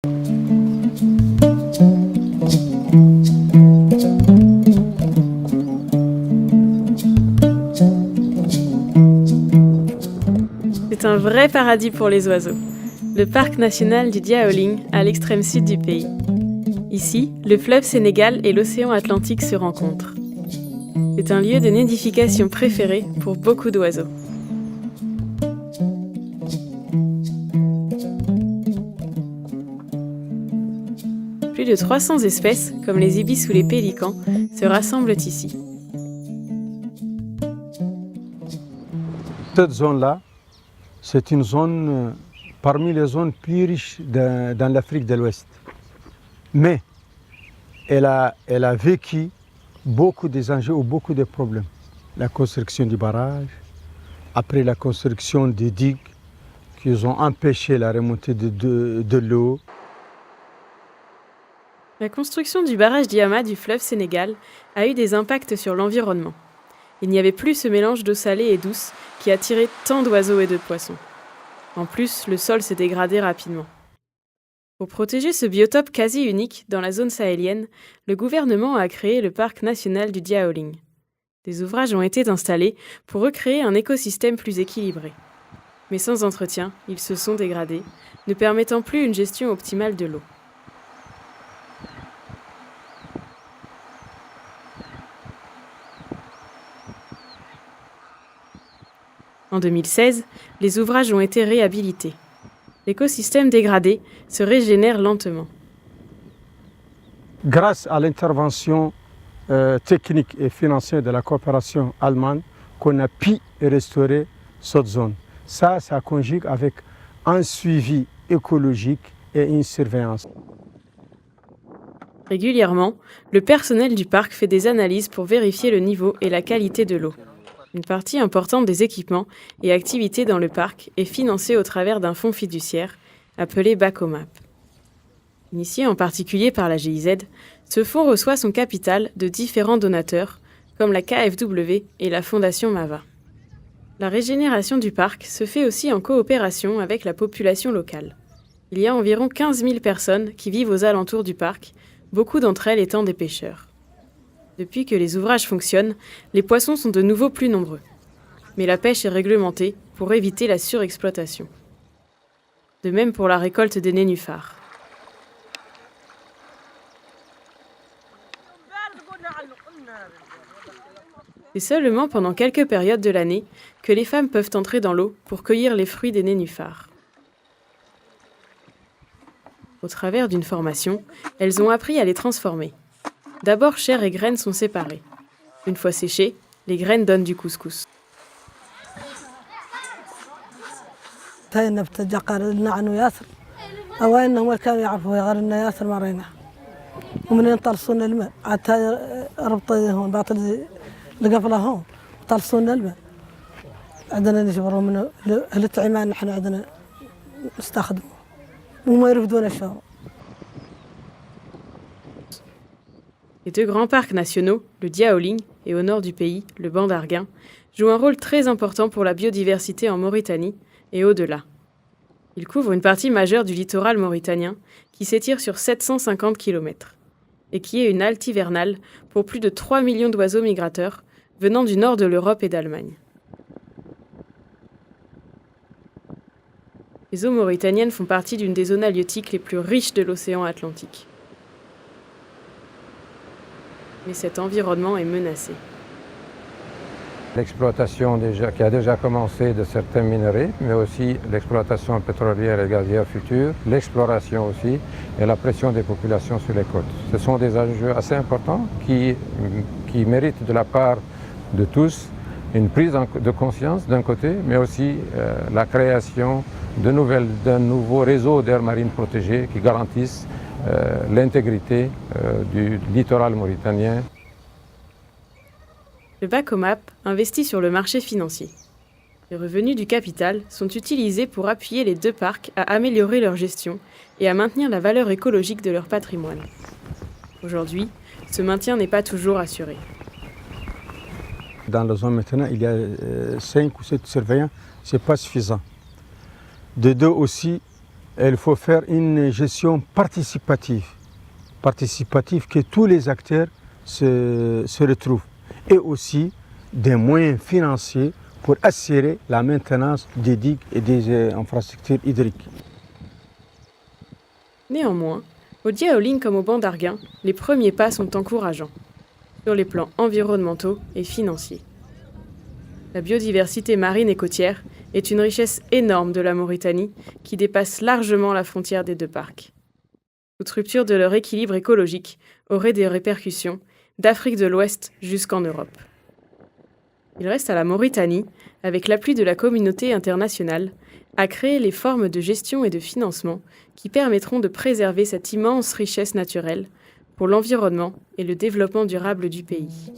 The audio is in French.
C'est un vrai paradis pour les oiseaux. Le parc national du Diaoling, à l'extrême sud du pays. Ici, le fleuve Sénégal et l'océan Atlantique se rencontrent. C'est un lieu de nidification préféré pour beaucoup d'oiseaux. Plus de 300 espèces, comme les ibis ou les pélicans, se rassemblent ici. Cette zone-là, c'est une zone parmi les zones plus riches dans l'Afrique de l'Ouest. Mais elle a vécu beaucoup des enjeux ou beaucoup de problèmes. La construction du barrage, après la construction des digues qui ont empêché la remontée de l'eau. La construction du barrage d'Yama du fleuve Sénégal a eu des impacts sur l'environnement. Il n'y avait plus ce mélange d'eau salée et douce qui attirait tant d'oiseaux et de poissons. En plus, le sol s'est dégradé rapidement. Pour protéger ce biotope quasi unique dans la zone sahélienne, le gouvernement a créé le parc national du Diaoling. Des ouvrages ont été installés pour recréer un écosystème plus équilibré. Mais sans entretien, ils se sont dégradés, ne permettant plus une gestion optimale de l'eau. En 2016, les ouvrages ont été réhabilités. L'écosystème dégradé se régénère lentement. Grâce à l'intervention technique et financière de la coopération allemande, qu'on a pu restaurer cette zone. Ça conjugue avec un suivi écologique et une surveillance. Régulièrement, le personnel du parc fait des analyses pour vérifier le niveau et la qualité de l'eau. Une partie importante des équipements et activités dans le parc est financée au travers d'un fonds fiduciaire appelé Bacomap. Initié en particulier par la GIZ, ce fonds reçoit son capital de différents donateurs, comme la KfW et la Fondation Mava. La régénération du parc se fait aussi en coopération avec la population locale. Il y a environ 15 000 personnes qui vivent aux alentours du parc, beaucoup d'entre elles étant des pêcheurs. Depuis que les ouvrages fonctionnent, les poissons sont de nouveau plus nombreux. Mais la pêche est réglementée pour éviter la surexploitation. De même pour la récolte des nénuphars. C'est seulement pendant quelques périodes de l'année que les femmes peuvent entrer dans l'eau pour cueillir les fruits des nénuphars. Au travers d'une formation, elles ont appris à les transformer. D'abord, chair et graines sont séparées. Une fois séchées, les graines donnent du couscous. Les deux grands parcs nationaux, le Diaoling et au nord du pays, le banc d'Arguin, jouent un rôle très important pour la biodiversité en Mauritanie et au-delà. Ils couvrent une partie majeure du littoral mauritanien qui s'étire sur 750 km et qui est une halte hivernale pour plus de 3 millions d'oiseaux migrateurs venant du nord de l'Europe et d'Allemagne. Les eaux mauritaniennes font partie d'une des zones halieutiques les plus riches de l'océan Atlantique. Mais cet environnement est menacé. L'exploitation qui a déjà commencé de certains minerais, mais aussi l'exploitation pétrolière et gazière future, l'exploration aussi et la pression des populations sur les côtes. Ce sont des enjeux assez importants qui méritent de la part de tous une prise de conscience d'un côté, mais aussi la création d'un nouveau réseau d'aires marines protégées qui garantissent l'intégrité du littoral mauritanien. Le Bacomap investit sur le marché financier. Les revenus du capital sont utilisés pour appuyer les deux parcs à améliorer leur gestion et à maintenir la valeur écologique de leur patrimoine. Aujourd'hui, ce maintien n'est pas toujours assuré. Dans la zone maintenant, il y a 5 ou 7 surveillants, ce n'est pas suffisant. De deux aussi, il faut faire une gestion participative que tous les acteurs se retrouvent, et aussi des moyens financiers pour assurer la maintenance des digues et des infrastructures hydriques. Néanmoins, au Diaoling comme au banc d'Arguin, les premiers pas sont encourageants, sur les plans environnementaux et financiers. La biodiversité marine et côtière est une richesse énorme de la Mauritanie qui dépasse largement la frontière des deux parcs. Toute rupture de leur équilibre écologique aurait des répercussions d'Afrique de l'Ouest jusqu'en Europe. Il reste à la Mauritanie, avec l'appui de la communauté internationale, à créer les formes de gestion et de financement qui permettront de préserver cette immense richesse naturelle pour l'environnement et le développement durable du pays.